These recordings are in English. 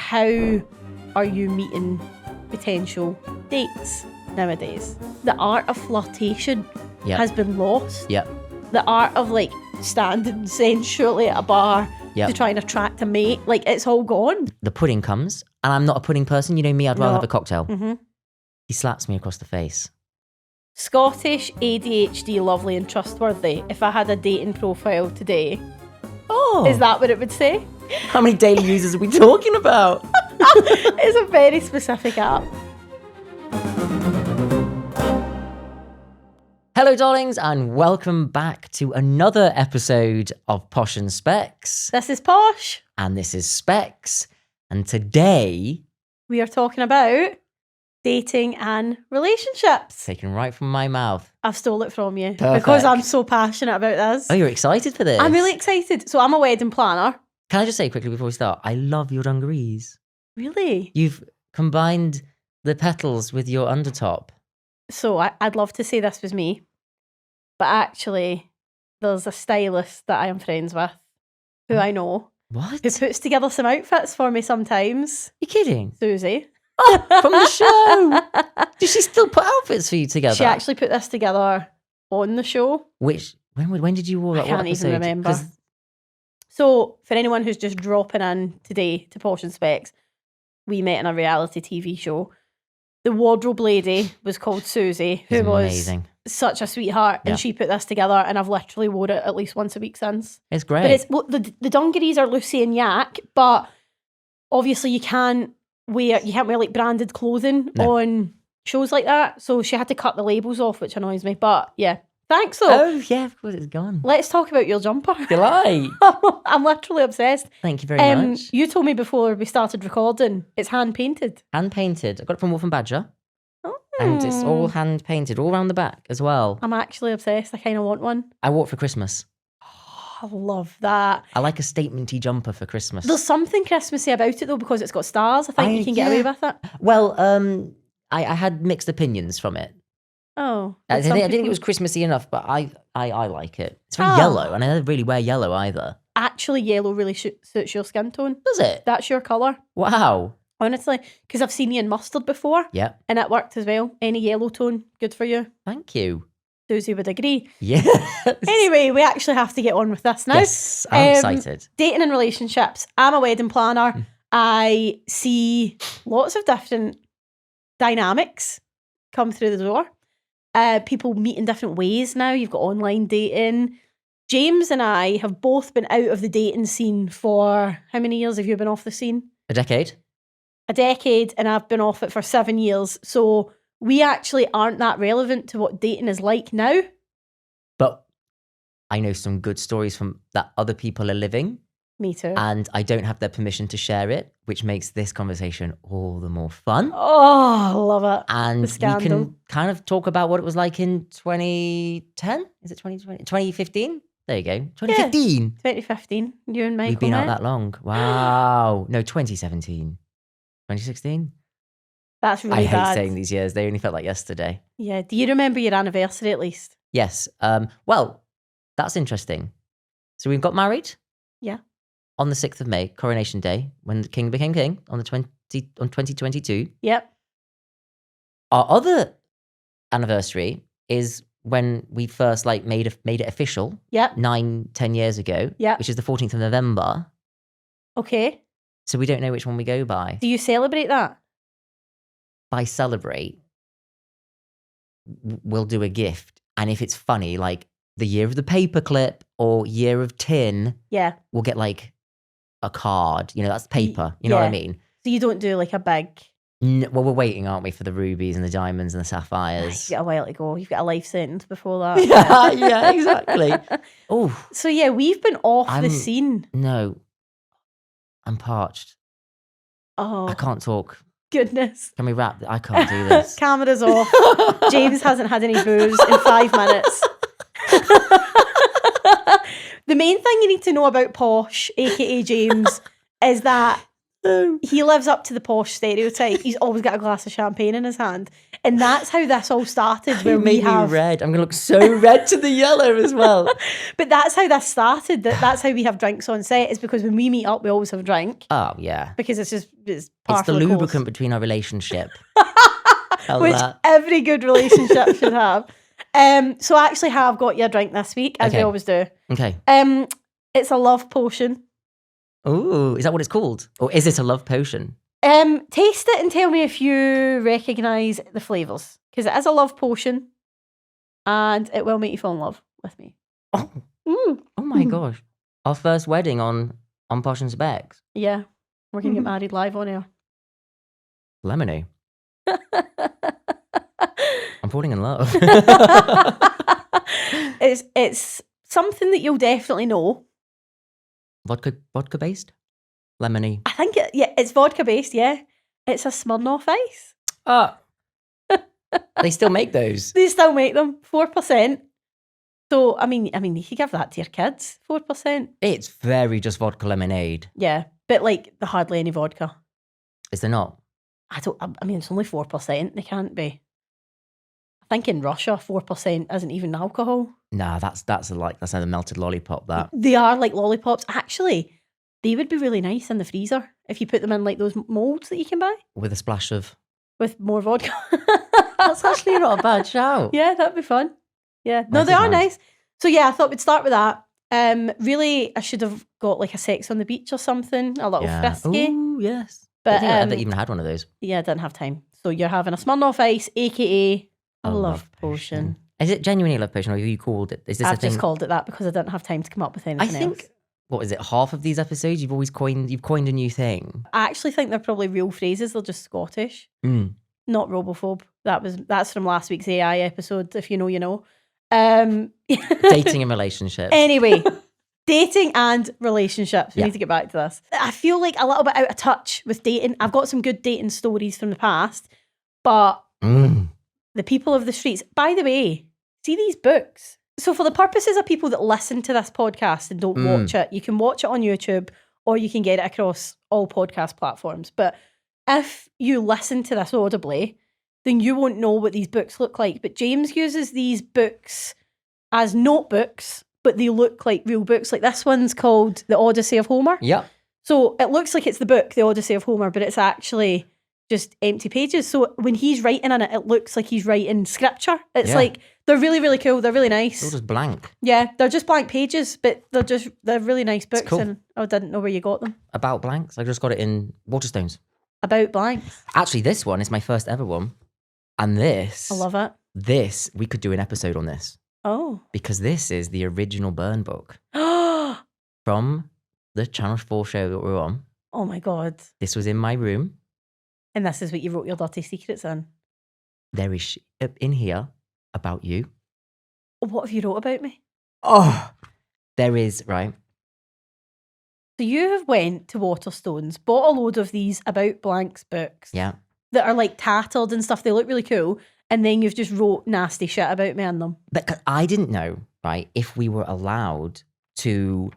how are you meeting potential dates nowadays? The art of flirtation has been lost. Yep. The art of like standing sensually at a bar to try and attract a mate, like it's all gone. The pudding comes, and I'm not a pudding person. You know me, I'd rather No. have a cocktail. Mm-hmm. He slaps me across the face. Scottish, ADHD, lovely and trustworthy. If I had a dating profile today, is that what it would say? How many daily users are we talking about? It's a very specific app. Hello, darlings, and welcome back to another episode of Posh and Specs. This is Posh. And this is Specs. And today, we are talking about dating and relationships. taken right from my mouth. I've stole it from you Perfect. because I'm so passionate about this. Oh, you're excited for this? I'm really excited. So I'm a wedding planner. Can I just say quickly before we start, I love your dungarees. Really? You've combined the petals with your undertop. So I'd love to say this was me, but actually there's a stylist that I am friends with who I know What? who puts together some outfits for me sometimes. You kidding? Susie. Oh, from the show. Does she still put outfits for you together? She actually put this together on the show. When did you wear that? I can't even remember. So for anyone who's just dropping in today to Posh and Specs, we met in a reality TV show. The wardrobe lady was called Susie, who was amazing. Such a sweetheart, and she put this together, and I've literally wore it at least once a week since. It's great. But the dungarees are Lucy and Yak, but obviously you can't wear like branded clothing on shows like that. So she had to cut the labels off, which annoys me. But yeah, thanks though. Oh yeah, of course it's gone. Let's talk about your jumper. Delight. I'm literally obsessed. Thank you very much. You told me before we started recording, it's hand painted. Hand painted. I got it from Wolf and Badger. And it's all hand painted, all around the back as well. I'm actually obsessed. I kind of want one. I wore it for Christmas. Oh, I love that. I like a statementy jumper for Christmas. There's something Christmassy about it though, because it's got stars. I think you can get away with it. Well, I had mixed opinions from it. Oh. I didn't think it was Christmassy enough, but I like it. It's very yellow, and I don't really wear yellow either. Actually, yellow really suits your skin tone. Does it? That's your colour. Wow. Honestly, because I've seen you in mustard before. Yeah. And it worked as well. Any yellow tone, good for you. Thank you. Susie would agree. Yes. Anyway, we actually have to get on with this now. Yes, I'm excited. Dating and relationships. I'm a wedding planner. I see lots of different dynamics come through the door. People meet in different ways now. You've got online dating. James and I have both been out of the dating scene for, how many years have you been off the scene? A decade. A decade, and I've been off it for 7 years. So we actually aren't that relevant to what dating is like now. But I know some good stories from that other people are living. Me too. And I don't have their permission to share it, which makes this conversation all the more fun. Oh, I love it. And we can kind of talk about what it was like in 2010. Is it 2020? 2015? There you go. 2015. Yeah, 2015. You and Michael We've been out met. that long. Wow. No, 2017. 2016? That's really I bad. hate saying these years. They only felt like yesterday. Yeah. Do you remember your anniversary at least? Yes. Well, that's interesting. So we got married. Yeah. On the 6th of May, Coronation Day, when the king became king on 2022. Yep. Our other anniversary is when we first made it official. Yep. 9-10 years ago. Yep. Which is the 14th of November. Okay. So we don't know which one we go by. Do you celebrate that? By celebrate, we'll do a gift. And if it's funny, like the year of the paperclip or year of tin, we'll get like a card. You know, that's paper. You know what I mean? So you don't do like a big... Well, we're waiting, aren't we, for the rubies and the diamonds and the sapphires. You've got a while to go. You've got a life sentence before that. yeah, exactly. Oh, so yeah, we've been off the scene. No, I'm parched. Oh, I can't talk. Goodness. Can we wrap? I can't do this. Cameras off. James hasn't had any booze in 5 minutes. The main thing you need to know about Posh, aka James, is that He lives up to the posh stereotype. He's always got a glass of champagne in his hand. And that's how this all started. Where me red. I'm going to look so red to the yellow as well. But that's how this started. That's how we have drinks on set, is because when we meet up, we always have a drink. Oh, yeah. Because it's the lubricant between our relationship. Which every good relationship should have. So I actually have got you a drink this week, as we always do. Okay. It's a love potion. Ooh, is that what it's called? Or is it a love potion? Taste it and tell me if you recognise the flavours. Because it is a love potion and it will make you fall in love with me. Oh, oh my gosh. Our first wedding on Posh Specs. Yeah. We're going to get married live on air. Lemony. I'm falling in love. It's something that you'll definitely know. Vodka based? Lemony. I think it's vodka based, yeah. It's a Smirnoff Ice. They still make those. They still make them. 4%. So I mean you could give that to your kids. 4%. It's very just vodka lemonade. Yeah. But like hardly any vodka. Is there not? I mean it's only 4%. They can't be. I think in Russia 4% isn't even alcohol. Nah, that's a melted lollipop. That they are like lollipops. Actually, they would be really nice in the freezer if you put them in like those molds that you can buy with a splash of more vodka. That's actually not a bad shout. Yeah, that'd be fun. Yeah, no, they are nice. So yeah, I thought we'd start with that. Really, I should have got like a Sex on the Beach or something, a little frisky. Oh yes, but I think I even had one of those. Yeah, I didn't have time. So you're having a Smirnoff Ice, aka a love potion. Is it genuinely a love potion, or have you called it? Is this I've just called it that because I didn't have time to come up with anything else. I think, what is it, half of these episodes you've coined a new thing? I actually think they're probably real phrases, they're just Scottish. Not robophobe. That's from last week's AI episode, if you know, you know. Dating and relationships. Anyway, dating and relationships. We need to get back to this. I feel like a little bit out of touch with dating. I've got some good dating stories from the past, but the people of the streets, by the way, see these books. So for the purposes of people that listen to this podcast and don't watch it, you can watch it on YouTube or you can get it across all podcast platforms. But if you listen to this audibly, then you won't know what these books look like. But James uses these books as notebooks, but they look like real books. Like this one's called The Odyssey of Homer. Yeah. So it looks like it's the book, The Odyssey of Homer, but it's actually just empty pages. So when he's writing in it, it looks like he's writing scripture. It's like, they're really, really cool. They're really nice. They're just blank. Yeah, they're just blank pages, but they're really nice books. Cool. And I didn't know where you got them. About blanks? I just got it in Waterstones. About blanks? Actually, this one is my first ever one. And this... I love it. This, we could do an episode on this. Oh. Because this is the original Burn book. From the Channel 4 show that we're on. Oh my God. This was in my room. And this is what you wrote your dirty secrets in? There is in here about you. What have you wrote about me? Oh, there is, right? So you have went to Waterstones, bought a load of these About Blanks books. Yeah. That are like tattered and stuff. They look really cool. And then you've just wrote nasty shit about me in them. But I didn't know, right, if we were allowed to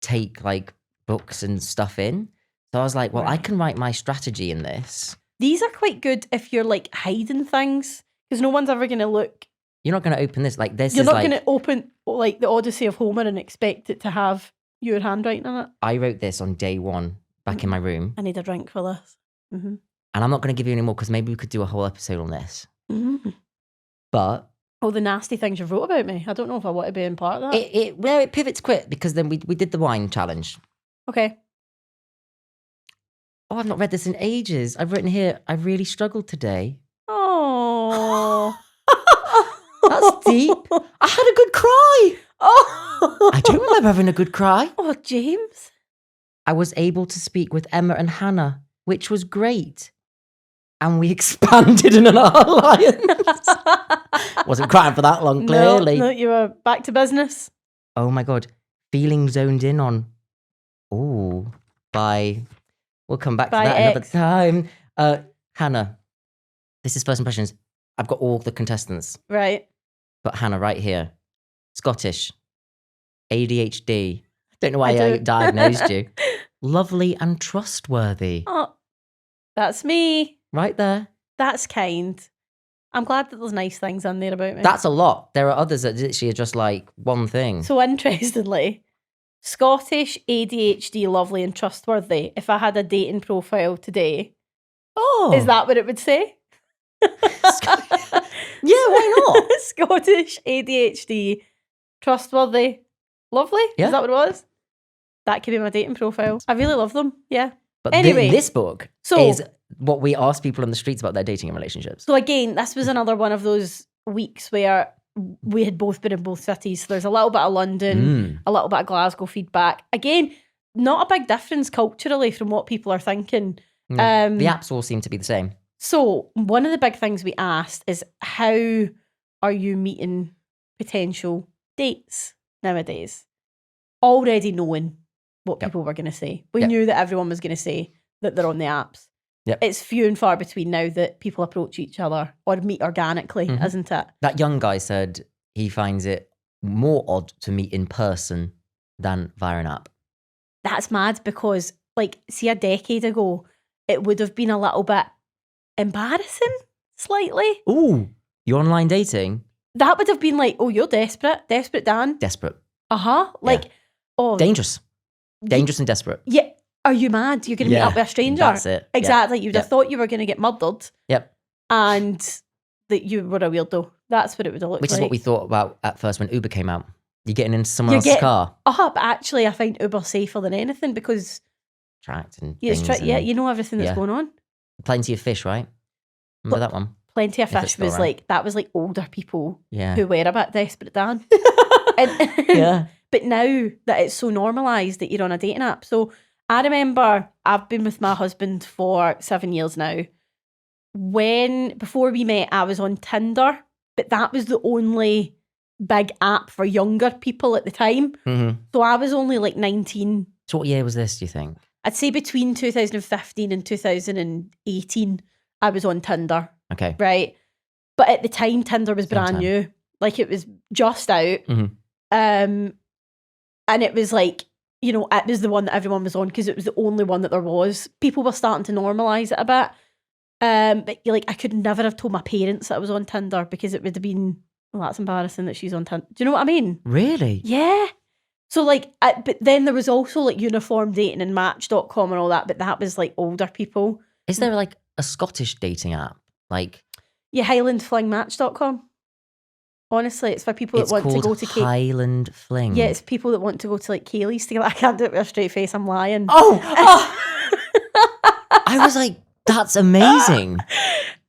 take like books and stuff in. So I was like, well, I can write my strategy in this. These are quite good if you're like hiding things. Because no one's ever going to look. You're not going to open this. Like this. You're not going to open like the Odyssey of Homer and expect it to have your handwriting in it. I wrote this on day one back in my room. I need a drink for this. Mm-hmm. And I'm not going to give you any more because maybe we could do a whole episode on this. Mm-hmm. But... Oh, the nasty things you wrote about me. I don't know if I want to be in part of that. It pivots quick because then we did the wine challenge. Okay. Oh, I've not read this in ages. I've written here, I really struggled today. Oh. That's deep. I had a good cry. Oh. I don't remember having a good cry. Oh, James. I was able to speak with Emma and Hannah, which was great. And we expanded in an alliance. Wasn't crying for that long, clearly. No, you were back to business. Oh my God. Feeling zoned in on. Oh, bye. We'll come back to that another time. Hannah, this is first impressions. I've got all the contestants. Right. But Hannah right here. Scottish. ADHD. Don't know why I diagnosed you. Lovely and trustworthy. Oh, that's me. Right there. That's kind. I'm glad that there's nice things on there about me. That's a lot. There are others that literally are just like one thing. So interestingly, Scottish, ADHD, lovely and trustworthy. If I had a dating profile today, is that what it would say? Yeah, why not? Scottish, ADHD, trustworthy, lovely. Yeah. Is that what it was? That could be my dating profile. I really love them. Yeah. But anyway, this book is what we ask people on the streets about their dating and relationships. So again, this was another one of those weeks where we had both been in both cities. So there's a little bit of London, a little bit of Glasgow feedback. Again, not a big difference culturally from what people are thinking. The apps all seem to be the same. So one of the big things we asked is, how are you meeting potential dates nowadays? Already knowing what people were going to say. We knew that everyone was going to say that they're on the apps. Yep. It's few and far between now that people approach each other or meet organically, isn't it? That young guy said he finds it more odd to meet in person than via an app. That's mad because, like, see, a decade ago, it would have been a little bit embarrassing, slightly. Ooh, you're online dating? That would have been like, oh, you're desperate. Desperate Dan. Desperate. Like, oh. Dangerous. Dangerous and desperate. Yeah. Are you mad? You're going to meet up with a stranger? That's it. Exactly. You'd have thought you were going to get murdered. Yep. And that you were a weirdo. That's what it would have looked like. Which is what we thought about at first when Uber came out. You're getting into someone else's car. But actually, I find Uber safer than anything because tracked and you know everything that's going on. Plenty of fish, right? Remember that one? Plenty of Fish was like, that was like older people who were a bit desperate, Dan. But now that it's so normalised that you're on a dating app. So I remember I've been with my husband for 7 years now. Before we met, I was on Tinder, but that was the only big app for younger people at the time. Mm-hmm. So I was only like 19. So what year was this, do you think? I'd say between 2015 and 2018, I was on Tinder. Okay. Right. But at the time, Tinder was brand new. Like, it was just out. Mm-hmm. And it was like, you know, it was the one that everyone was on because it was the only one that there was. People were starting to normalise it a bit. But like, I could never have told my parents that I was on Tinder because it would have been, well, that's embarrassing that she's on Tinder. Do you know what I mean? Really? Yeah. So like, but then there was also like uniform dating and match.com and all that, but that was like older people. Is there like a Scottish dating app? Like, yeah, highlandflingmatch.com. Honestly, it's for people that want to go to Highland Fling. Yeah, it's people that want to go to like Kaylee's to get. I can't do it with a straight face. I'm lying. Oh. I was like, that's amazing.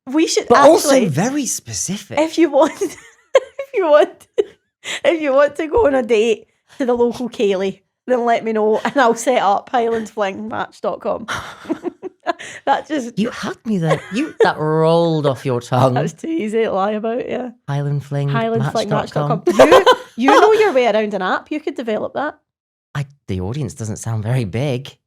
We should, but also very specific. If you want, if you want to go on a date to the local Kaylee, then let me know and I'll set up highlandflingmatch.com. That just... You had me there. That rolled off your tongue. That was too easy to lie about, yeah. Highlandflingmatch.com. You know your way around an app. You could develop that. The audience doesn't sound very big.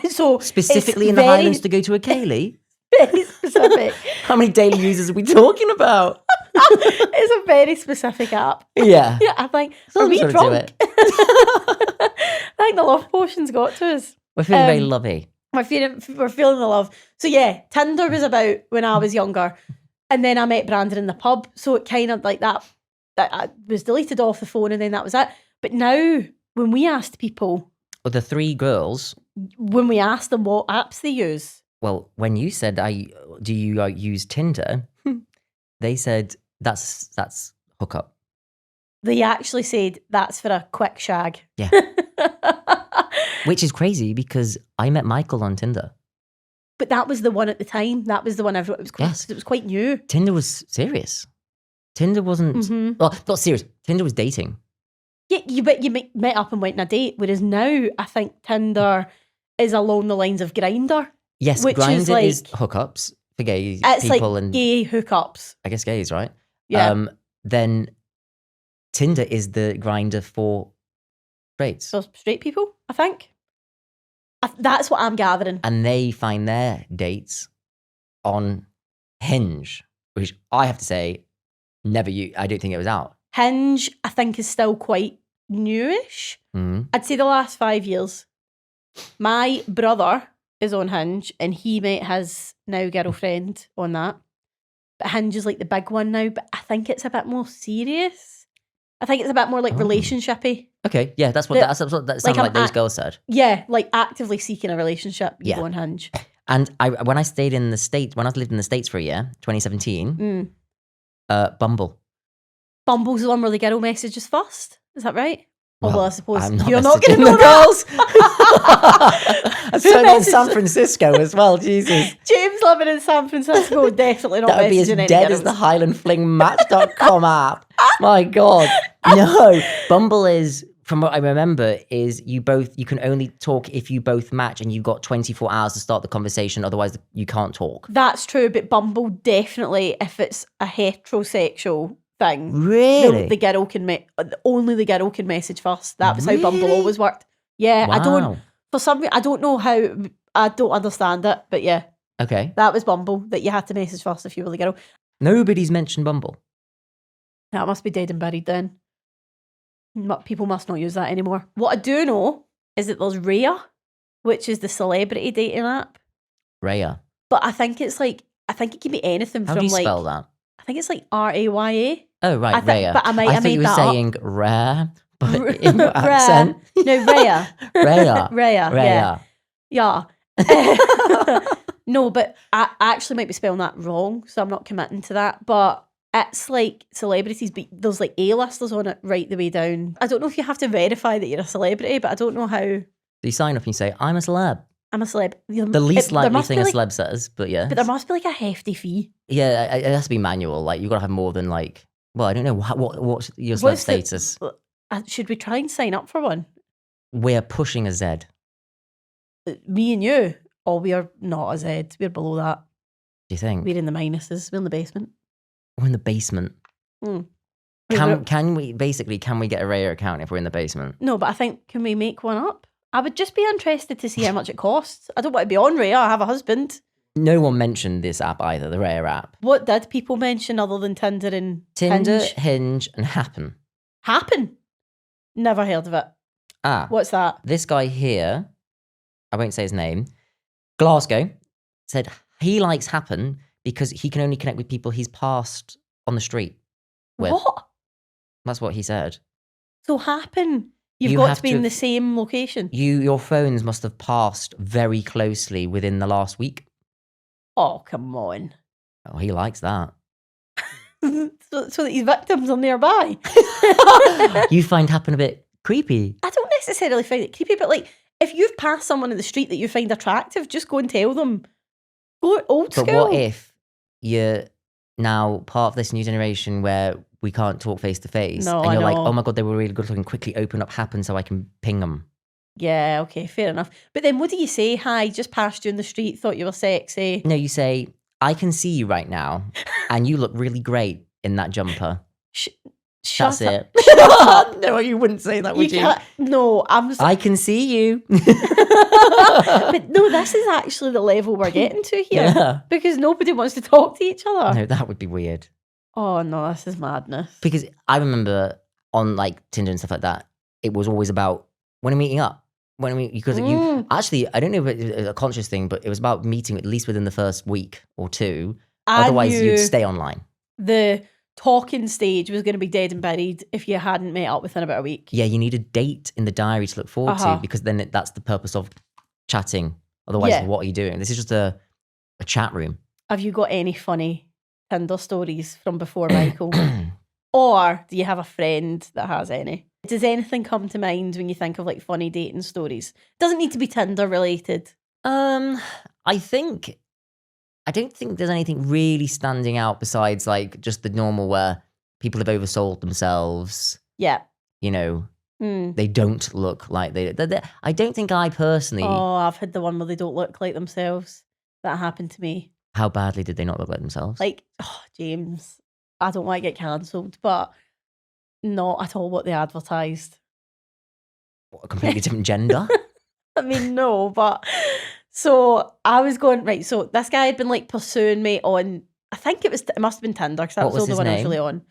So specifically in the Highlands to go to a Kaylee? Very specific. How many daily users are we talking about? It's a very specific app. Yeah. Yeah, I think. Are we drunk? I think the love potion's got to us. We're feeling very lovey. We're feeling the love. So yeah, Tinder was about when I was younger. And then I met Brandon in the pub. So it kind of like that I was deleted off the phone and then that was it. But now when we asked people... Well, the three girls... When we asked them what apps they use... Well, when you said, do you use Tinder? They said, that's hookup. They actually said, that's for a quick shag. Yeah. Which is crazy because I met Michael on Tinder. But that was the one at the time. That was the one everyone... It was quite new. Tinder was serious. Tinder wasn't... Mm-hmm. Well, not serious. Tinder was dating. Yeah, you met up and went on a date. Whereas now, I think Tinder is along the lines of Grindr. Yes, Grindr is hookups for gay people. It's like gay hookups. I guess gays, right? Yeah. Then Tinder is the Grindr for straights. So straight people, I think. That's what I'm gathering. And they find their dates on Hinge, which I have to say, I don't think it was out. Hinge, I think, is still quite newish. Mm. I'd say the last 5 years. My brother is on Hinge and he met his now girlfriend on that. But Hinge is like the big one now, but I think it's a bit more serious. I think it's a bit more like relationship-y. Okay, yeah, that sounded like those girls said. Yeah, like actively seeking a relationship, you go on Hinge. And when I stayed in the States, when I lived in the States for a year, 2017, Bumble. Bumble's the one where the girl messages first. Is that right? Well, I suppose I'm you're not going to messaging know the girls. I spent in San Francisco as well, Jesus. James living in San Francisco, definitely not That would be as dead as the HighlandFlingMatch.com app. My God. No, Bumble is, from what I remember, is you can only talk if you both match and you've got 24 hours to start the conversation, otherwise you can't talk. That's true, but Bumble definitely, if it's a heterosexual thing, really, the girl can only the girl can message first. That was how Bumble always worked. Yeah, wow. I don't know how, I don't understand it, but yeah. Okay. That was Bumble, that you had to message first if you were the girl. Nobody's mentioned Bumble. That must be dead and buried then. People must not use that anymore. What I do know is that there's Raya, which is the celebrity dating app. Raya. But I think it can be anything How from do you spell that? I think it's like Raya. Oh, right, Raya. But I thought you were saying rare, but in your accent. No, Raya. Raya. Raya. Yeah. No, but I actually might be spelling that wrong, so I'm not committing to that. But it's like celebrities, but there's like A-listers on it right the way down. I don't know if you have to verify that you're a celebrity, but I don't know how. So you sign up and you say, I'm a celeb. I'm a celeb. The least likely thing a celeb says, but yeah. But there must be like a hefty fee. Yeah, it has to be manual. Like, you've got to have more than like, well, I don't know, what's your celeb status? Should we try and sign up for one? We're pushing a Z. Me and you? Oh, we are not a Z. We're below that. Do you think? We're in the minuses. We're in the basement. We're in the basement. Can we get a Raya account if we're in the basement? No, but I think, can we make one up? I would just be interested to see how much it costs. I don't want to be on Raya. I have a husband. No one mentioned this app either, the Raya app. What did people mention other than Tinder and Hinge, and Happen? Happen? Never heard of it. What's that? This guy here, I won't say his name, Glasgow, said he likes Happen because he can only connect with people he's passed on the street with. What? That's what he said. So Happen, you've got to be in the same location. Your phones must have passed very closely within the last week. Oh, come on. Oh, he likes that. so that his victims are nearby. You find Happen a bit creepy. I don't necessarily find it creepy, but like, if you've passed someone in the street that you find attractive, just go and tell them. Go old school. But what if you're now part of this new generation where we can't talk face to face? No, and you're I like, know. oh my God, they were really good looking. Quickly open up Happen so I can ping them. Yeah, okay, fair enough. But then what do you say? Hi, just passed you in the street, thought you were sexy. No, you say, I can see you right now and you look really great in that jumper. Shut That's up. it. Shut up. No, you wouldn't say that, would you? No, I can see you. But no, this is actually the level we're getting to here. Yeah. Because nobody wants to talk to each other. No, that would be weird. Oh no, this is madness. Because I remember on like Tinder and stuff like that, it was always about when are we meeting up? Because you actually, I don't know if it's a conscious thing, but it was about meeting at least within the first week or two. Otherwise, you'd stay online. The talking stage was going to be dead and buried if you hadn't met up within about a week. Yeah, you need a date in the diary to look forward to, because then that's the purpose of chatting. Otherwise, what are you doing? This is just a chat room. Have you got any funny Tinder stories from before Michael? Or do you have a friend that has any? Does anything come to mind when you think of like funny dating stories? Doesn't need to be Tinder related. I don't think there's anything really standing out besides like just the normal where people have oversold themselves. Yeah. You know, they don't look like they. I don't think I personally. Oh, I've had the one where they don't look like themselves. That happened to me. How badly did they not look like themselves? Like, James, I don't want to get cancelled, but not at all what they advertised. What, a completely different gender? I mean, no, but so I was going, right, so this guy had been like pursuing me on, I think it must have been Tinder, because that was the only one I was really on.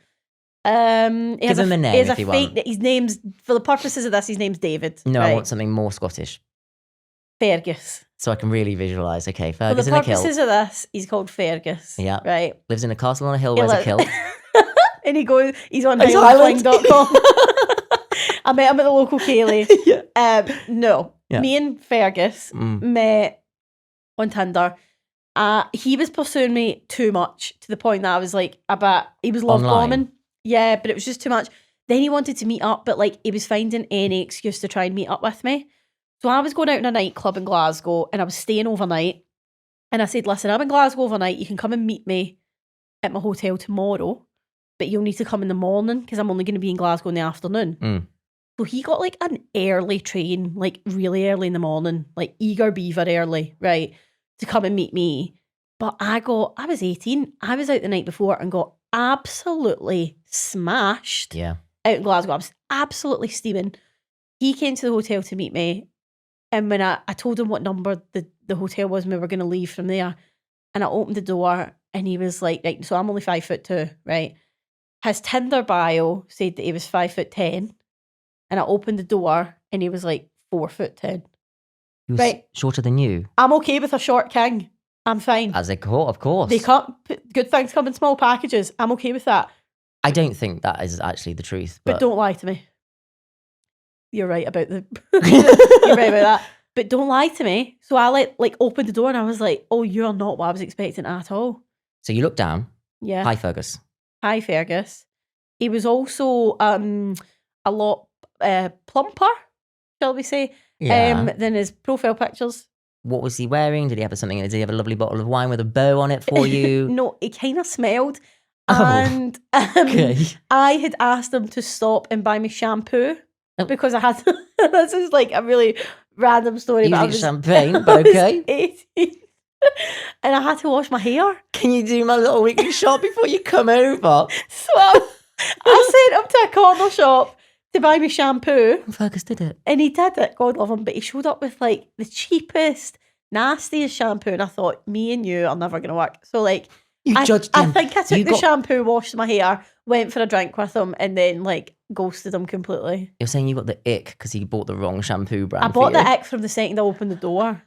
Give him a name if you want. His name's, for the purposes of this, his name's David. No, right? I want something more Scottish. Fergus. So I can really visualise. Okay, For Fergus the in a kilt. purposes of this, he's called Fergus. Yeah. Right. Lives in a castle on a hill, wears a kilt. And he's on He's highlandflying.com. I met him at the local Kaylee. Yeah. No. Yeah. Me and Fergus met on Tinder. He was pursuing me too much to the point that I was like, he was love bombing. Yeah, but it was just too much. Then he wanted to meet up, but like he was finding any excuse to try and meet up with me. So I was going out in a nightclub in Glasgow and I was staying overnight. And I said, listen, I'm in Glasgow overnight. You can come and meet me at my hotel tomorrow, but you'll need to come in the morning because I'm only going to be in Glasgow in the afternoon. So he got like an early train, like really early in the morning, like eager beaver early, right, to come and meet me. But I was 18. I was out the night before and got absolutely smashed out in Glasgow. I was absolutely steaming. He came to the hotel to meet me. And when I told him what number the hotel was and we were going to leave from there, and I opened the door and he was like, right, so I'm only 5'2", right? His Tinder bio said that he was 5'10", and I opened the door and he was like 4'10". He was right, shorter than you. I'm okay with a short king. I'm fine. As a court, of course. Good things come in small packages. I'm okay with that. I don't think that is actually the truth. But don't lie to me. You're right about you're right about that. But don't lie to me. So I like opened the door and I was like, oh, you're not what I was expecting at all. So you look down. Yeah. Hi, Fergus. Hi, Fergus. He was also a lot plumper, shall we say, than his profile pictures. What was he wearing? Did he have something? Did he have a lovely bottle of wine with a bow on it for you? No, he kind of smelled. Oh, and okay. I had asked him to stop and buy me shampoo because I had this is like a really random story. Using champagne, but okay. 18, and I had to wash my hair. Can you do my little weekly shop before you come over? So I sent him to a corner shop to buy me shampoo. Fergus did it. And he did it, God love him, but he showed up with like the cheapest, nastiest shampoo, and I thought, me and you are never going to work. So like, I judged him. I think I took the shampoo, washed my hair, went for a drink with him, and then like ghosted him completely. You're saying you got the ick because he bought the wrong shampoo brand. I bought the ick from the second I opened the door.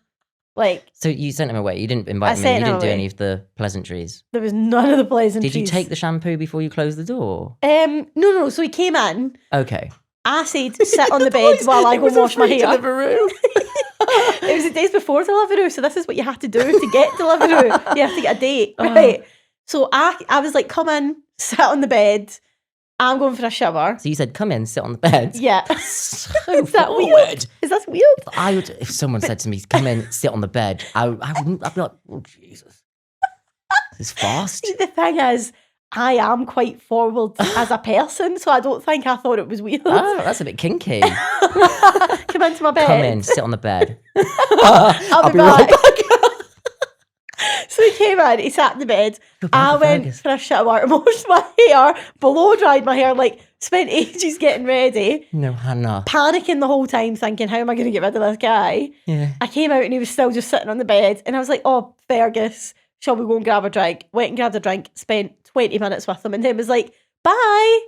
Like, so you sent him away. You didn't invite him in. You didn't do any of the pleasantries. There was none of the pleasantries. Did you take the shampoo before you closed the door? No. So he came in. Okay. I said, sit on the bed while I go wash my hair. Deliveroo. It was the days before Deliveroo, so this is what you have to do to get Deliveroo. You have to get a date, right? So I was like, come in, sit on the bed. I'm going for a shower. So you said, come in, sit on the bed. Yeah. So is that weird? Is that weird? If someone said to me, come in, sit on the bed, I'd be like, oh, Jesus. This is fast. See, the thing is, I am quite forward as a person, so I don't think I thought it was weird. Oh, that's a bit kinky. Come into my bed. Come in, sit on the bed. I'll be right back. So he came in, he sat in the bed. I went for a shower, washed my hair, blow dried my hair, like spent ages getting ready. No, Hannah. Panicking the whole time, thinking, how am I going to get rid of this guy? Yeah. I came out and he was still just sitting on the bed. And I was like, oh, Fergus, shall we go and grab a drink? Went and grabbed a drink, spent 20 minutes with him, and then was like, bye.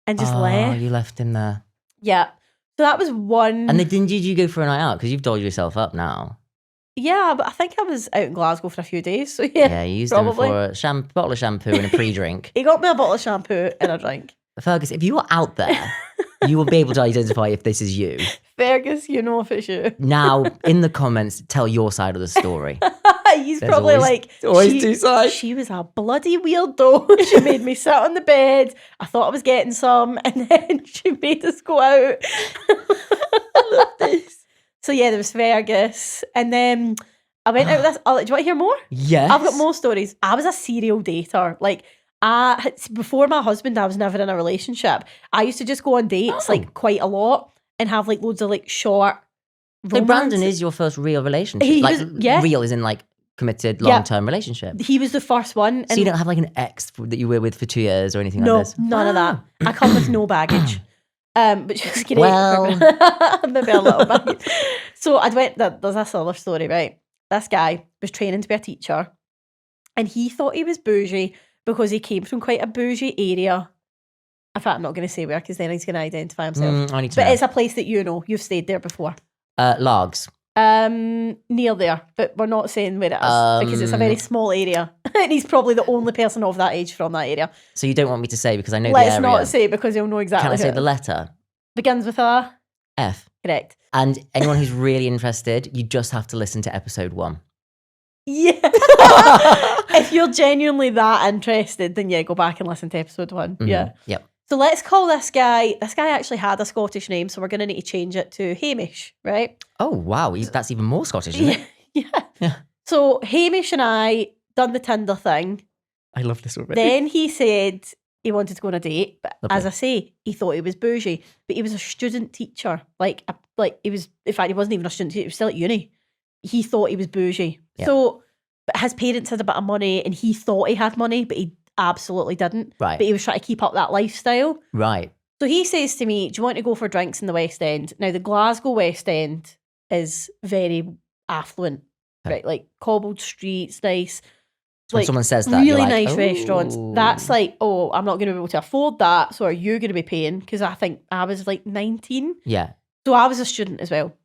And just left. You left him there. Yeah. So that was one. And then did you go for a night out? Because you've dolled yourself up now. Yeah, but I think I was out in Glasgow for a few days. So yeah, you used probably. him for a bottle of shampoo and a pre-drink. He got me a bottle of shampoo and a drink. Fergus, if you are out there, you will be able to identify if this is you. Fergus, you know if it's you. Now, in the comments, tell your side of the story. He's There's probably always two sides. She was a bloody weirdo. She made me sit on the bed. I thought I was getting some, and then she made us go out. I love this. So yeah, there was Fergus, and then I went out with this. Do you want to hear more? Yes. I've got more stories. I was a serial dater. Like, before my husband, I was never in a relationship. I used to just go on dates like quite a lot and have like loads of like short romance. So Brandon is your first real relationship. Real is in like committed long-term relationship. He was the first one. So you don't have like an ex that you were with for 2 years or anything like this? No, none of that. I come with no baggage. But she was great. Well, maybe a little bit. So I went. There's this other story, right? This guy was training to be a teacher, and he thought he was bougie because he came from quite a bougie area, In fact, I'm not going to say where because then he's going to identify himself. I need to But know. it's a place that you've stayed there before. Largs. Near there, but we're not saying where it is because it's a very small area. And he's probably the only person of that age from that area. So you don't want me to say because I know Let's the area. not say because you'll know exactly. Can I say who the letter? Begins with a F. Correct. And anyone who's really interested, you just have to listen to episode 1. Yeah. If you're genuinely that interested, then yeah, go back and listen to episode 1. Yeah. Yep. So let's call this guy actually had a Scottish name, so we're going to need to change it to Hamish, right? Oh, wow. That's even more Scottish, isn't it? Yeah. So Hamish and I done the Tinder thing. I love this already. Then he said he wanted to go on a date, but Lovely. as I say, he thought he was bougie, but he was a student teacher. Like he was, in fact, he wasn't even a student teacher, he was still at uni. He thought he was bougie. Yeah. So, but his parents had a bit of money and he thought he had money, but he absolutely didn't. Right. But he was trying to keep up that lifestyle. Right. So he says to me, do you want to go for drinks in the West End? Now, the Glasgow West End is very affluent, right? Like cobbled streets, nice. So when someone says that, really you're like, nice restaurants. "Oh." That's like, oh, I'm not going to be able to afford that. So are you going to be paying? Because I think I was like 19. Yeah. So I was a student as well.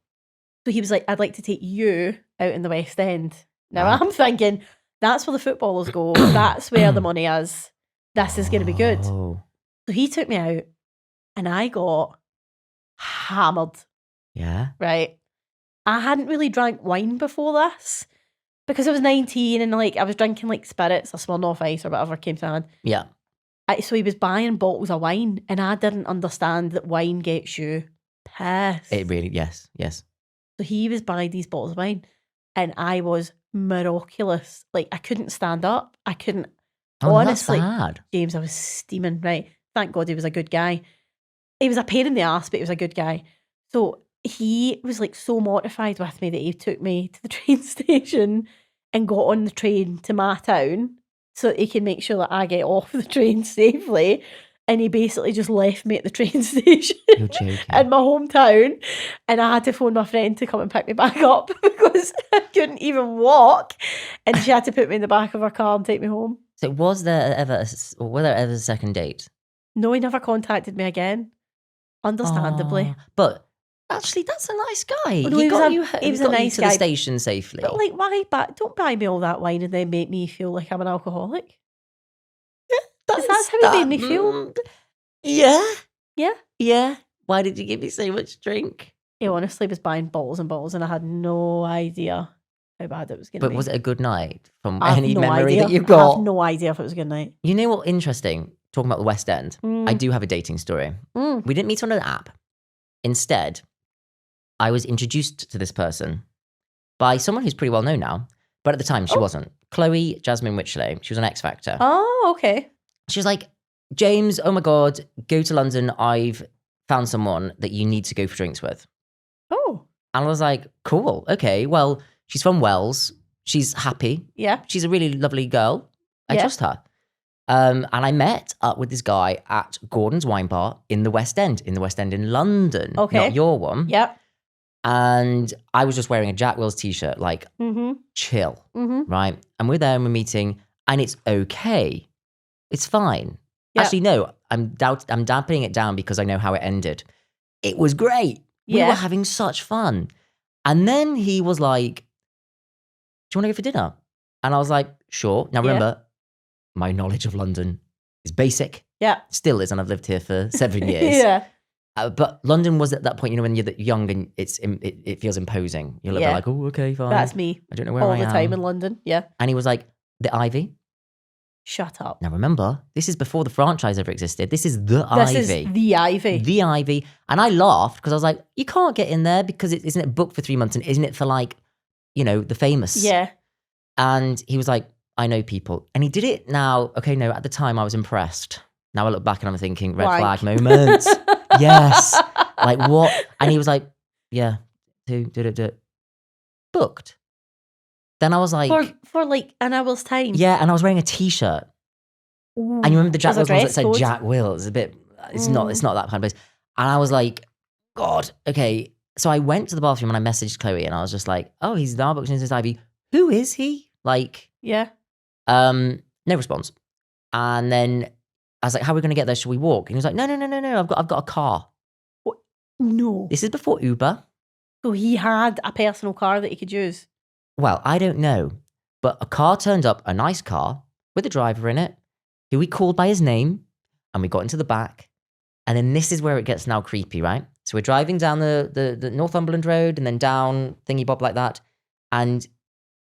So he was like, I'd like to take you out in the West End. Now Wow. I'm thinking, that's where the footballers go. That's where the money is. This is going to be good. Oh. So he took me out and I got hammered, Yeah. right? I hadn't really drank wine before this because I was 19 and like I was drinking like spirits, a Smirnoff Ice or whatever came to hand. Yeah. So he was buying bottles of wine and I didn't understand that wine gets you pissed. It really, yes. So he was buying these bottles of wine and I was miraculous. Like I couldn't stand up. I couldn't. Oh, Honestly, that's bad. James, I was steaming, right? Thank God he was a good guy. He was a pain in the ass, but he was a good guy. So he was like so mortified with me that he took me to the train station and got on the train to my town so that he can make sure that I get off the train safely. And he basically just left me at the train station You're joking. in my hometown. And I had to phone my friend to come and pick me back up because I couldn't even walk. And she had to put me in the back of her car and take me home. So were there ever a second date? No, he never contacted me again. Understandably. Oh, but actually, that's a nice guy. Oh, no, he he was got a- you, he was a got you nice to guy. the station safely. But like, why? Don't buy me all that wine and then make me feel like I'm an alcoholic. That's how he made me feel. Yeah. Yeah. Yeah. Why did you give me so much drink? He honestly was buying bottles and bottles, and I had no idea how bad it was going to be. But was it a good night from I have any no memory idea. that you've I got? have no idea if it was a good night. You know what? Interesting. Talking about the West End, I do have a dating story. We didn't meet on an app. Instead, I was introduced to this person by someone who's pretty well known now, but at the time she wasn't. Chloe Jasmine Witchley. She was on X Factor. Oh, okay. She was like, James, oh my God, go to London. I've found someone that you need to go for drinks with. Oh, And I was like, cool. Okay. Well, she's from Wales. She's happy. yeah. She's a really lovely girl. I Yeah. trust her. And I met up with this guy at Gordon's Wine Bar in the West End, in London. Okay. Not your one. Yep. And I was just wearing a Jack Wills t-shirt, like chill, right? And we're there and we're meeting and it's okay. It's fine. Yeah. Actually, no, I'm dampening it down because I know how it ended. It was great. We Yeah. were having such fun. And then he was like, do you want to go for dinner? And I was like, sure. Now remember, my knowledge of London is basic. Yeah. Still is, and I've lived here for 7 years. Yeah. But London was at that point, you know, when you're that young and it feels imposing. You're a little bit like, oh, okay, fine. That's me I don't know where all I the am. time in London. Yeah. And he was like, the Ivy. Shut up. Now remember, this is before the franchise ever existed. This is the This Ivy. is the Ivy. The Ivy. And I laughed because I was like, you can't get in there because isn't it booked for 3 months and isn't it for like, you know, the famous? Yeah. And he was like, I know people. And he did it now. Okay, no, at the time I was impressed. Now I look back and I'm thinking, red Wank. flag moment. Yes. Like what? And he was like, yeah, do it. Booked. Then I was like, for like an hour's time. yeah, and I was wearing a t-shirt. Ooh. And you remember the Jack There's Wills a ones that dress said code. Jack Wills? A bit, it's not that kind of place. And I was like, God, okay. So I went to the bathroom and I messaged Chloe and I was just like, oh, he's now booked into this Ivy. Who is he? Like, Yeah. no response. And then I was like, how are we going to get there? Should we walk? And he was like, no. I've got a car. What? No. This is before Uber. So he had a personal car that he could use. Well, I don't know. But a car turned up, a nice car with a driver in it, who we called by his name, and we got into the back. And then this is where it gets now creepy, right? So we're driving down the Northumberland Road and then down thingy bob like that. And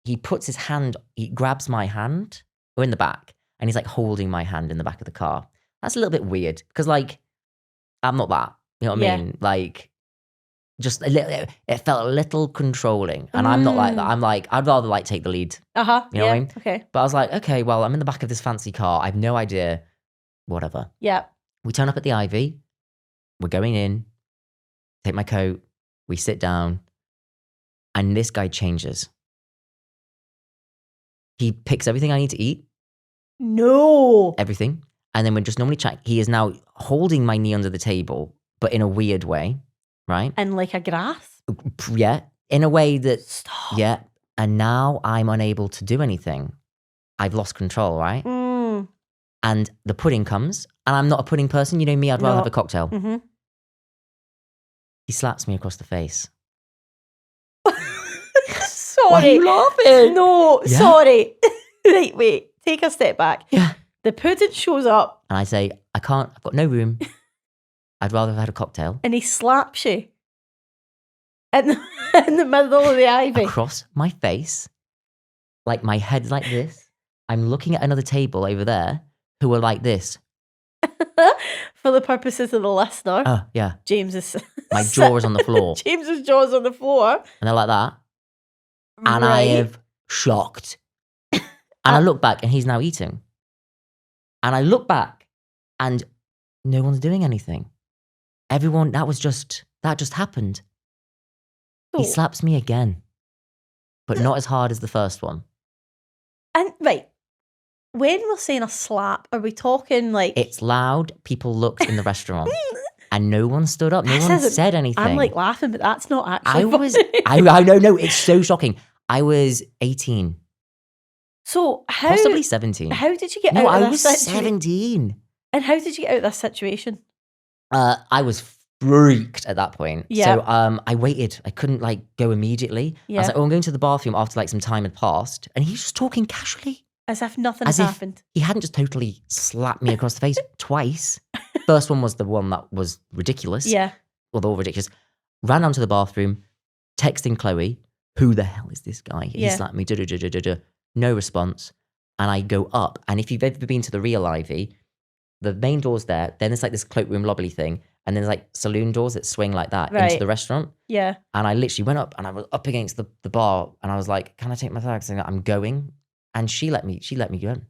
he puts his hand, he grabs my hand. We're in the back. And he's like holding my hand in the back of the car. That's a little bit weird. Because like, I'm not that. You know what I mean? Like, just a little, it felt a little controlling. And I'm not like that. I'm like, I'd rather like take the lead. Uh-huh. You know what I mean? Okay. But I was like, okay, well, I'm in the back of this fancy car. I have no idea. Whatever. Yeah. We turn up at the Ivy. We're going in. Take my coat. We sit down. And this guy changes. He picks everything I need to eat. No. Everything. And then we're just normally chatting. He is now holding my knee under the table, but in a weird way, right? And like a grasp? Yeah. In a way that, Stop. yeah. And now I'm unable to do anything. I've lost control, right? Mm. And the pudding comes, and I'm not a pudding person. You know me, I'd rather have a cocktail. Mm-hmm. He slaps me across the face. Sorry. Why are you laughing? No, Yeah. sorry. Right, wait. Take a step back. Yeah. The pudding shows up. And I say, I can't, I've got no room. I'd rather have had a cocktail. And he slaps you. In the middle of the Ivy. Across my face. Like my head's like this. I'm looking at another table over there who are like this. For the purposes of the listener. Oh, yeah. James is... My jaw is on the floor. James's jaw's on the floor. And they're like that. And I am shocked. And I look back and he's now eating. And I look back and no one's doing anything. Everyone, that just happened. He slaps me again. But not as hard as the first one. And right, when we're saying a slap, are we talking like... It's loud. People looked in the restaurant. And no one stood up. No one said anything. I'm like laughing, but that's not actually I know, it's so shocking. I was 18. So how... Possibly 17. How did you get out of this situation? I was 17. And how did you get out of this situation? I was freaked at that point. Yeah. So I waited. I couldn't like go immediately. Yeah. I was like, oh, I'm going to the bathroom after like some time had passed. And he was just talking casually. As if nothing As had if happened. He hadn't just totally slapped me across the face twice. First one was the one that was ridiculous. Yeah. Well, they're all ridiculous. Ran onto the bathroom, texting Chloe, who the hell is this guy? He slapped me. No response. And I go up. And if you've ever been to the real Ivy, the main door's there. Then there's like this cloakroom lobby thing. And then there's like saloon doors that swing like that into the restaurant. Yeah. And I literally went up and I was up against the bar. And I was like, can I take my tags? And I'm going. And she let me go.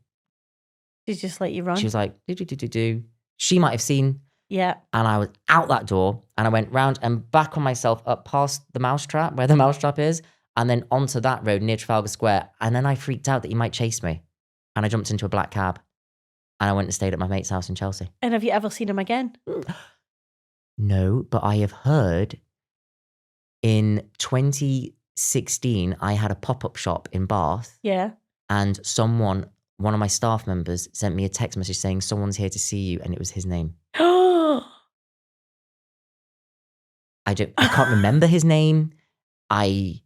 She just let you run? She was like, do. She might have seen. Yeah. And I was out that door and I went round and back on myself up past the mousetrap, where the mousetrap is, and then onto that road near Trafalgar Square. And then I freaked out that he might chase me. And I jumped into a black cab and I went and stayed at my mate's house in Chelsea. And have you ever seen him again? No, but I have heard in 2016, I had a pop-up shop in Bath. Yeah. And one of my staff members sent me a text message saying, someone's here to see you. And it was his name. I can't remember his name. I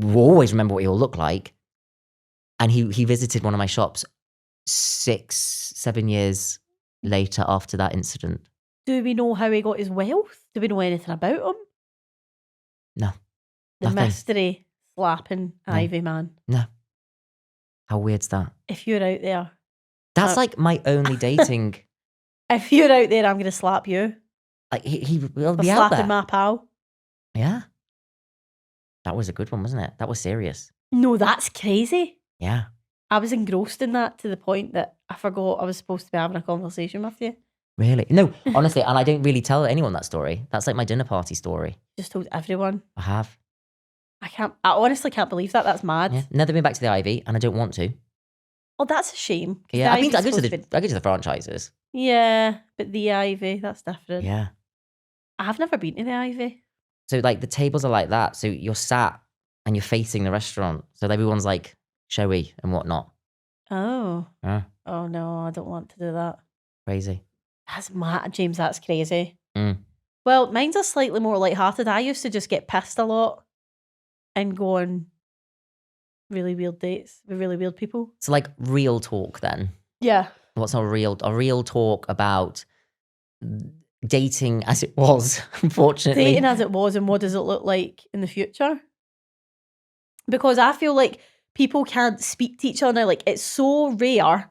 always remember what he all looked like. And he visited one of my shops 6-7 years later after that incident. Do we know how he got his wealth? Do we know anything about him? No. The Nothing. mystery slapping Ivy man. No. How weird's that? If you're out there. That's like my only dating. If you're out there, I'm going to slap you. Like he will For be out there. slapping my pal. Yeah. That was a good one, wasn't it? That was serious. No, that's crazy. Yeah. I was engrossed in that to the point that I forgot I was supposed to be having a conversation with you. Really? No, honestly, and I don't really tell anyone that story. That's like my dinner party story. Just told everyone. I have. I honestly can't believe that. That's mad. Yeah. Never been back to the Ivy, and I don't want to. Oh, that's a shame. Yeah, I go to the franchises. Yeah, but the Ivy, that's different. Yeah. I've never been to the Ivy. So like the tables are like that. So you're sat and you're facing the restaurant. So everyone's like showy and whatnot. Oh. Yeah. Oh no, I don't want to do that. Crazy. That's mad, James. That's crazy. Mm. Well, mine's a slightly more lighthearted. I used to just get pissed a lot and go on really weird dates with really weird people. So like real talk then. Yeah. What's a real talk about dating as it was, unfortunately. Dating as it was, and what does it look like in the future? Because I feel like people can't speak to each other now. Like, it's so rare.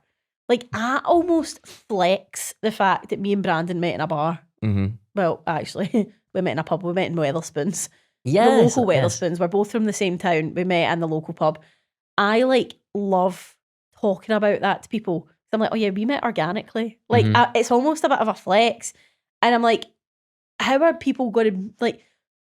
Like, I almost flex the fact that me and Brandon met in a bar. Mm-hmm. Well, actually, we met in a pub. We met in Wetherspoons. Yes, The local Wetherspoons. We're both from the same town. We met in the local pub. I like love talking about that to people. I'm like, oh yeah, we met organically. Like, it's almost a bit of a flex. And I'm like, how are people going to, like,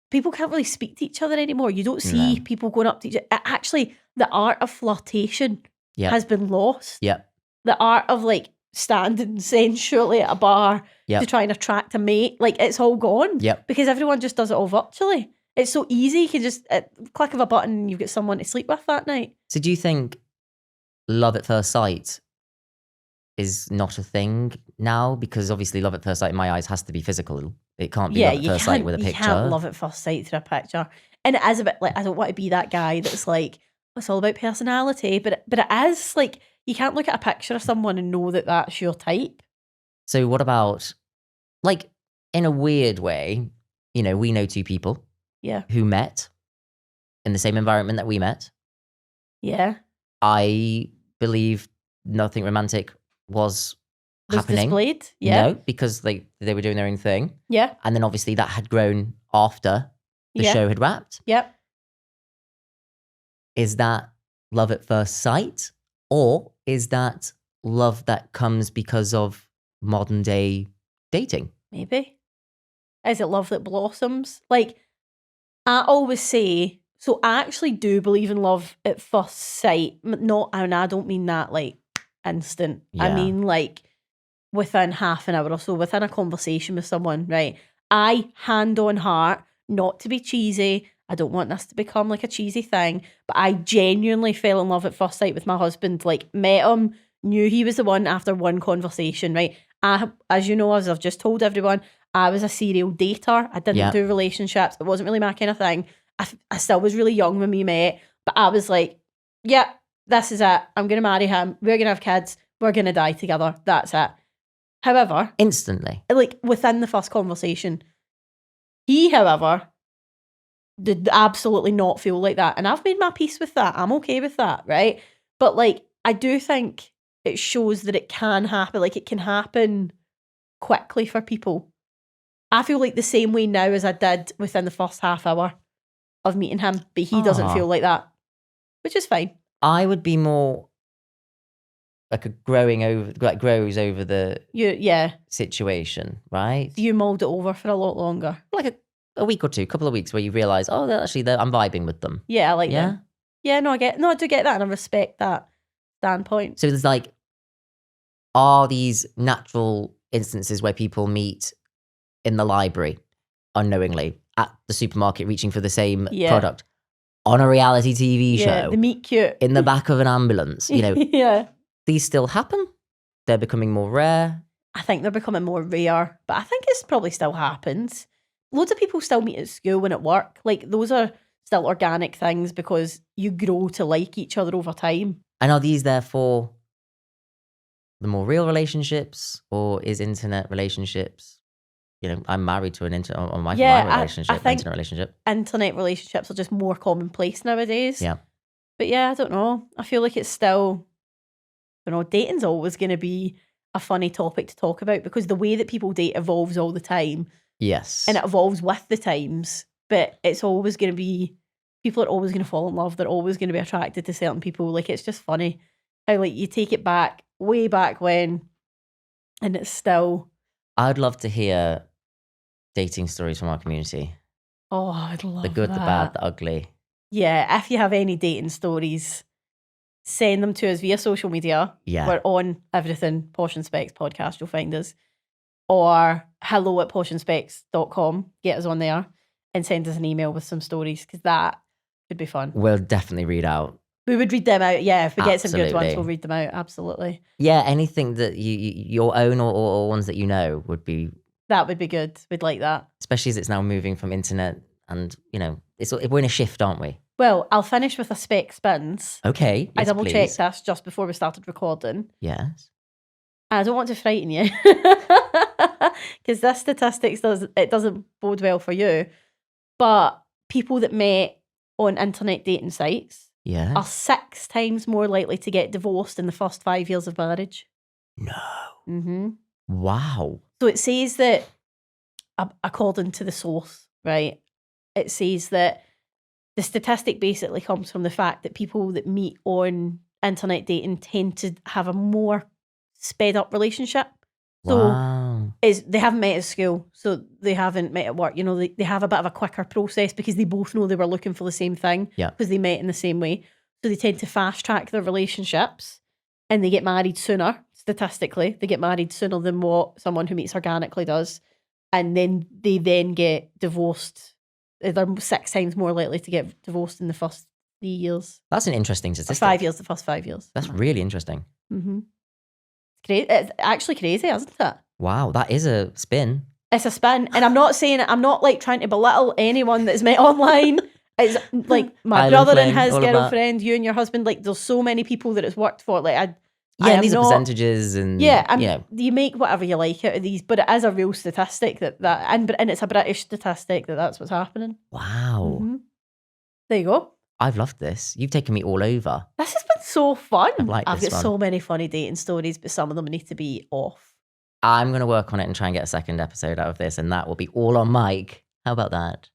people can't really speak to each other anymore. You don't see people going up to each other. Actually, the art of flirtation has been lost. Yep. The art of like standing sensually at a bar to try and attract a mate, like it's all gone. Yep. Because everyone just does it all virtually. It's so easy. You can just, at the click of a button, you've got someone to sleep with that night. So do you think love at first sight is not a thing now? Because obviously love at first sight in my eyes has to be physical. It can't be love at first sight with a picture. You can't love at first sight through a picture. And it is a bit like, I don't want to be that guy that's like, it's all about personality. But it is like, you can't look at a picture of someone and know that that's your type. So what about, like, in a weird way, you know, we know two people who met in the same environment that we met. Yeah. I believe nothing romantic was happening. Displayed? Yeah. No, because they were doing their own thing. Yeah. And then obviously that had grown after the show had wrapped. Yep. Is that love at first sight? Or is that love that comes because of modern day dating? Maybe. Is it love that blossoms? Like, I always say, so I actually do believe in love at first sight. Not, and I don't mean that like instant. Yeah. I mean like within half an hour or so, within a conversation with someone, right? I, hand on heart, not to be cheesy, I don't want this to become like a cheesy thing, but I genuinely fell in love at first sight with my husband. Like, met him, knew he was the one after one conversation, right? As you know, as I've just told everyone, I was a serial dater. I didn't do relationships. It wasn't really my kind of thing. I still was really young when we met, but I was like, yeah, this is it. I'm going to marry him. We're going to have kids. We're going to die together. That's it. However, instantly, like within the first conversation, he, however, did absolutely not feel like that. And I've made my peace with that. I'm okay with that, right? But like, I do think it shows that it can happen. Like, it can happen quickly for people. I feel like the same way now as I did within the first half hour of meeting him, but he doesn't feel like that, which is fine. I would be more like grows over the situation, right? You mulled it over for a lot longer. Like a week or two, couple of weeks where you realise, oh, I'm vibing with them. Yeah, I like that. Yeah, I do get that, and I respect that standpoint. So there's like, are these natural instances where people meet in the library unknowingly, at the supermarket reaching for the same product, on a reality TV show, the meet cute, in the back of an ambulance, you know, yeah, these still happen? They're becoming more rare? I think they're becoming more rare, but I think it's probably still happens. Loads of people still meet at school and at work. Like, those are still organic things because you grow to like each other over time. And are these therefore the more real relationships, or is internet relationships, you know, I'm married to an my relationship, I think internet relationship. Internet relationships are just more commonplace nowadays. Yeah. But yeah, I don't know. I feel like it's still, dating's always going to be a funny topic to talk about because the way that people date evolves all the time. Yes. And it evolves with the times. But it's always going to be, people are always going to fall in love. They're always going to be attracted to certain people. Like, it's just funny how, like, you take it back, way back when, and it's still. I'd love to hear dating stories from our community. Oh, I'd love the good, that. The bad, the ugly. Yeah, if you have any dating stories, send them to us via social media. Yeah. We're on everything, Posh and Specs podcast, you'll find us. Or hello@poshandspecs.com. Get us on there and send us an email with some stories, because that could be fun. We'll definitely read out We would read them out. Yeah, if we get some good ones, Absolutely. we'll read them out. Absolutely. Yeah, anything that your own or ones that you know would be, That would be good. We'd like that. especially as it's now moving from internet and, we're in a shift, aren't we? Well, I'll finish with a spec spins. Okay. I Yes, double please. checked this just before we started recording. Yes. And I don't want to frighten you because this statistics doesn't bode well for you. But people that met on internet dating sites Yeah. are 6 times more likely to get divorced in the first 5 years of marriage. No. Mm-hmm. Wow. So it says that, according to the source, right, it says that the statistic basically comes from the fact that people that meet on internet dating tend to have a more sped up relationship. So Wow. they haven't met at school, so they haven't met at work. They have a bit of a quicker process because they both know they were looking for the same thing because they met in the same way. So they tend to fast track their relationships and they get married sooner. Statistically, they get married sooner than what someone who meets organically does. And then they get divorced. They're 6 times more likely to get divorced in the first 3 years. That's an interesting statistic. 5 years, the first 5 years. That's really interesting. Mm-hmm. It's actually crazy, isn't it? Wow, that is a spin. It's a spin. And I'm not like trying to belittle anyone that's met online. It's like my Island brother and flame, his all of that. girlfriend, you and your husband, like there's so many people that it's worked for. Like And these are percentages and you make whatever you like out of these, but it is a real statistic and it's a British statistic that's what's happening. Wow. Mm-hmm. There you go. I've loved this. You've taken me all over. This has been so fun. I've got this one. so many funny dating stories, but some of them need to be off. I'm going to work on it and try and get a second episode out of this, and that will be all on mic. How about that?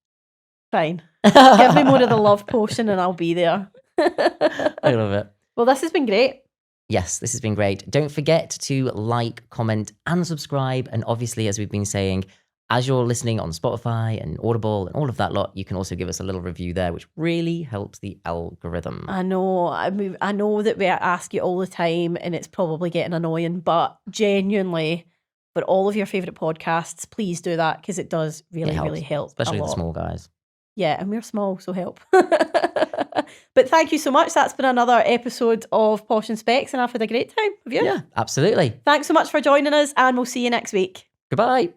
Fine. Give me more of the love potion and I'll be there. I love it. Well, this has been great. Yes, this has been great. Don't forget to like, comment, and subscribe. And obviously, as we've been saying, as you're listening on Spotify and Audible and all of that lot, you can also give us a little review there, which really helps the algorithm. I know. I know that we ask you all the time and it's probably getting annoying, but genuinely, for all of your favourite podcasts, please do that because it does really help. Especially a the lot. small guys. Yeah, and we're small, so help. But thank you so much. That's been another episode of Posh and Specs, and I've had a great time. Have you? Yeah, absolutely. Thanks so much for joining us, and we'll see you next week. Goodbye.